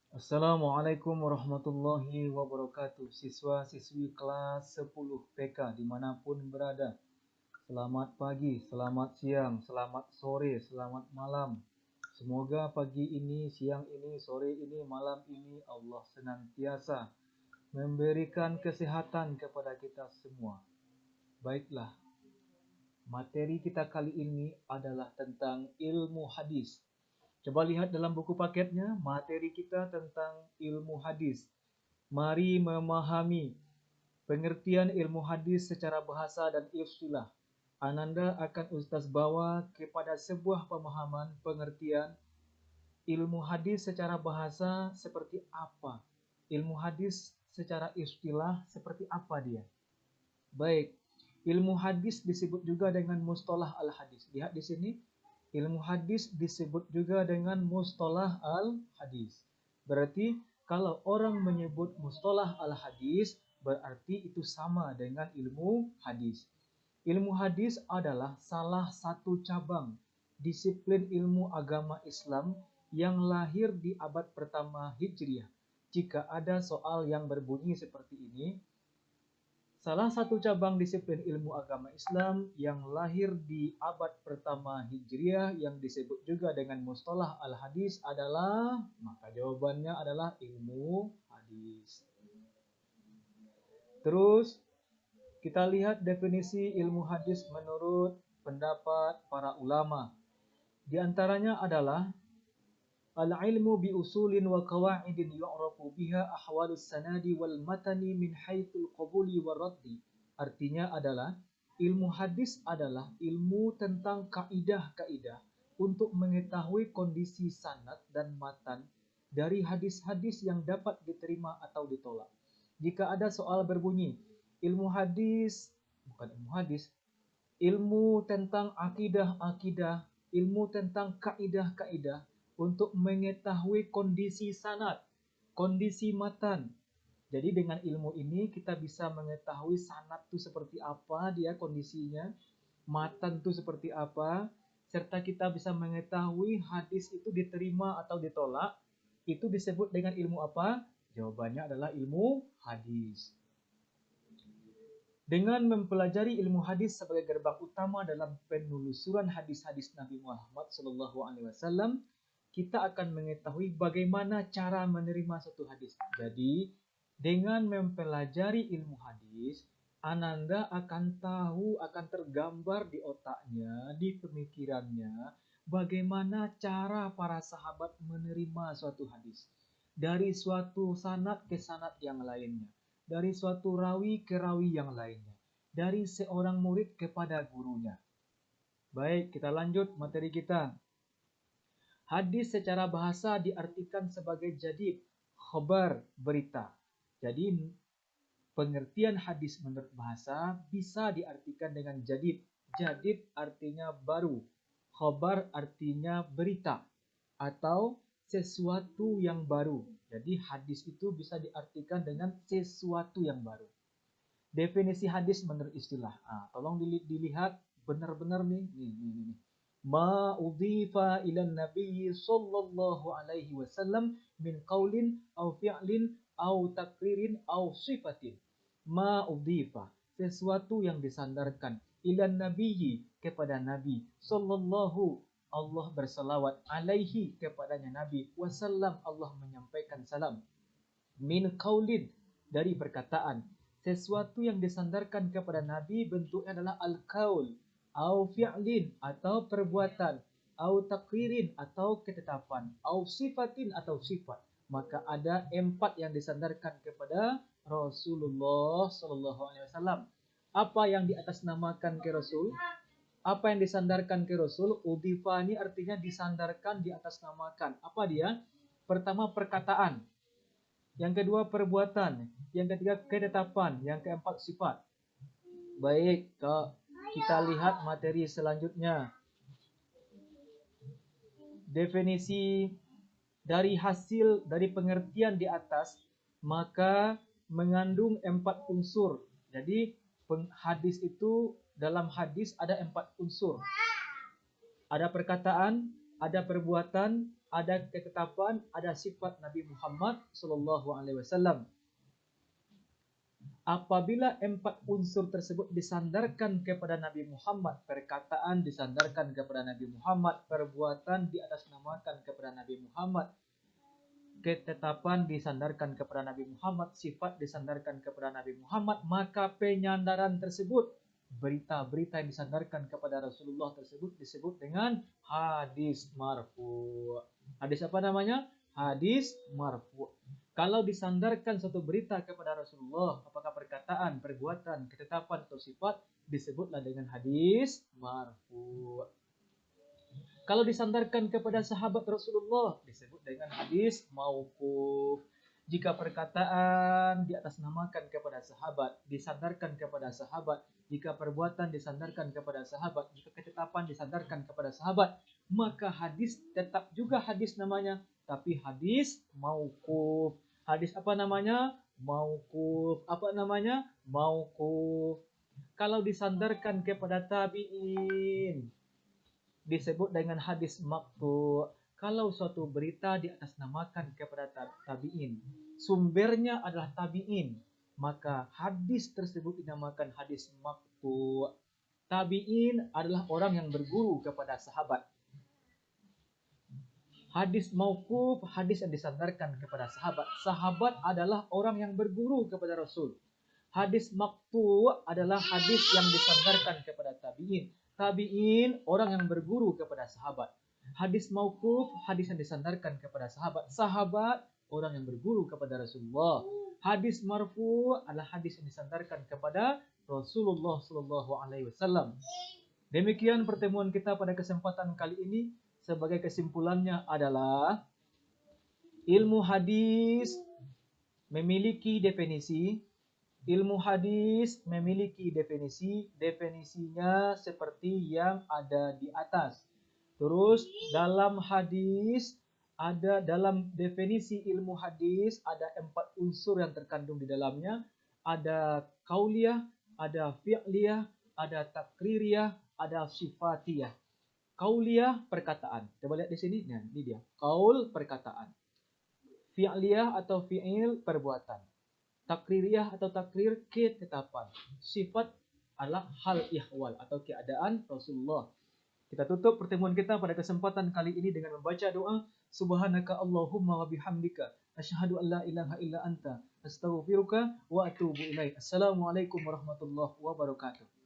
Assalamualaikum warahmatullahi wabarakatuh. Siswa-siswi kelas 10 PK dimanapun berada. Selamat pagi, selamat siang, selamat sore, selamat malam. Semoga pagi ini, siang ini, sore ini, malam ini Allah senantiasa memberikan kesehatan kepada kita semua. Baiklah, materi kita kali ini adalah tentang ilmu hadis. Coba lihat dalam buku paketnya, materi kita tentang ilmu hadis. Mari memahami pengertian ilmu hadis secara bahasa dan istilah. Ananda akan Ustaz bawa kepada sebuah pemahaman pengertian ilmu hadis secara bahasa seperti apa. Ilmu hadis secara istilah seperti apa dia. Baik, ilmu hadis disebut juga dengan mustalah al-hadis. Lihat di sini, ilmu hadis disebut juga dengan mustalah al-hadis. Berarti kalau orang menyebut mustalah al-hadis, berarti itu sama dengan ilmu hadis. Ilmu hadis adalah salah satu cabang disiplin ilmu agama Islam yang lahir di abad pertama Hijriah. Jika ada soal yang berbunyi seperti ini, salah satu cabang disiplin ilmu agama Islam yang lahir di abad pertama Hijriah yang disebut juga dengan mustalah al-hadis adalah, maka jawabannya adalah ilmu hadis. Terus kita lihat definisi ilmu hadis menurut pendapat para ulama. Di antaranya adalah al-ilmu bi usulin wa qawaidin yu'rafu biha ahwalus sanadi wal matani min haitsul qabuli war raddi. Artinya adalah ilmu hadis adalah ilmu tentang kaidah-kaidah untuk mengetahui kondisi sanad dan matan dari hadis-hadis yang dapat diterima atau ditolak. Jika ada soal berbunyi ilmu hadis, bukan ilmu hadis, ilmu tentang akidah-akidah, ilmu tentang kaidah-kaidah untuk mengetahui kondisi sanad, kondisi matan. Jadi dengan ilmu ini kita bisa mengetahui sanad itu seperti apa dia kondisinya, matan itu seperti apa, serta kita bisa mengetahui hadis itu diterima atau ditolak. Itu disebut dengan ilmu apa? Jawabannya adalah ilmu hadis. Dengan mempelajari ilmu hadis sebagai gerbang utama dalam penelusuran hadis-hadis Nabi Muhammad SAW, kita akan mengetahui bagaimana cara menerima suatu hadis. Jadi, dengan mempelajari ilmu hadis, Ananda akan tahu, akan tergambar di otaknya, di pemikirannya, bagaimana cara para sahabat menerima suatu hadis. Dari suatu sanad ke sanad yang lainnya. Dari suatu rawi ke rawi yang lainnya. Dari seorang murid kepada gurunya. Baik, kita lanjut materi kita. Hadis secara bahasa diartikan sebagai jadid, khabar, berita. Jadi, pengertian hadis menurut bahasa bisa diartikan dengan jadid. Jadid artinya baru. Khabar artinya berita. Atau sesuatu yang baru. Jadi hadis itu bisa diartikan dengan sesuatu yang baru. Definisi hadis menurut istilah. Tolong dilihat benar-benar nih. Nih. Ma udhifa ila nabiyyi sallallahu alaihi wasallam min qaulin au fi'lin au takririn au sifatin. Ma udhifa, sesuatu yang disandarkan ila nabiyyi kepada nabi sallallahu, Allah berselawat, alaihi kepadanya nabi, wasallam Allah menyampaikan salam, min qaulin dari perkataan, sesuatu yang disandarkan kepada nabi bentuknya adalah al-qaul, au fi'lin atau perbuatan, au takririn atau ketetapan, au sifatin atau sifat. Maka ada 4 yang disandarkan kepada Rasulullah sallallahu alaihi wasallam. Apa yang diatasnamakan ke Rasul? Apa yang disandarkan ke Rasul? Udhifa ini artinya disandarkan, diatasnamakan. Apa dia? Pertama perkataan, yang kedua perbuatan, yang ketiga ketetapan, yang keempat sifat. Baik, kita lihat materi selanjutnya. Definisi dari hasil dari pengertian di atas, maka mengandung 4 unsur. Jadi hadis itu, dalam hadis ada 4 unsur. Ada perkataan, ada perbuatan, ada ketetapan, ada sifat Nabi Muhammad Sallallahu Alaihi Wasallam. Apabila 4 unsur tersebut disandarkan kepada Nabi Muhammad, perkataan disandarkan kepada Nabi Muhammad, perbuatan diatasnamakan kepada Nabi Muhammad, ketetapan disandarkan kepada Nabi Muhammad, sifat disandarkan kepada Nabi Muhammad, maka penyandaran tersebut, berita-berita yang disandarkan kepada Rasulullah tersebut disebut dengan hadis marfu. Hadis apa namanya? Hadis marfu. Kalau disandarkan suatu berita kepada Rasulullah, apakah perkataan, perbuatan, ketetapan atau sifat, disebutlah dengan hadis marfu. Kalau disandarkan kepada sahabat Rasulullah, disebut dengan hadis mauquf. Jika perkataan diatasnamakan kepada sahabat, disandarkan kepada sahabat, jika perbuatan disandarkan kepada sahabat, jika ketetapan disandarkan kepada sahabat, maka hadis tetap juga hadis namanya, tapi hadis mauquf. Hadis apa namanya? Mauquf. Apa namanya? Mauquf. Kalau disandarkan kepada tabi'in, disebut dengan hadis maqtu'. Kalau suatu berita diatasnamakan kepada tabi'in, sumbernya adalah tabi'in, maka hadis tersebut dinamakan hadis maqtu'. Tabi'in adalah orang yang berguru kepada sahabat. Hadis mauquf, hadis yang disandarkan kepada sahabat. Sahabat adalah orang yang berguru kepada Rasul. Hadis maqtu' adalah hadis yang disandarkan kepada tabi'in. Tabi'in orang yang berguru kepada sahabat. Hadis mauquf, hadis yang disandarkan kepada sahabat. Sahabat orang yang berguru kepada Rasulullah. Hadis marfu adalah hadis yang disandarkan kepada Rasulullah sallallahu alaihi wasallam. Demikian pertemuan kita pada kesempatan kali ini. Sebagai kesimpulannya adalah ilmu hadis memiliki definisi. Ilmu hadis memiliki definisi. Definisinya seperti yang ada di atas. Terus dalam hadis, ada dalam definisi ilmu hadis ada 4 unsur yang terkandung di dalamnya. Ada qauliyah, ada fi'liyah, ada takririyah, ada sifatiyah. Qauliyah perkataan. Coba lihat di sini. Nah, ini dia. Qaul perkataan. Fi'liyah atau fi'il perbuatan. Takririyah atau takrir ketetapan. Sifat adalah hal ihwal atau keadaan Rasulullah. Kita tutup pertemuan kita pada kesempatan kali ini dengan membaca doa Subhanaka Allahumma wa bihamdika asyhadu an la ilaha illa anta astaghfiruka wa atubu ilaik. Assalamualaikum warahmatullahi wabarakatuh.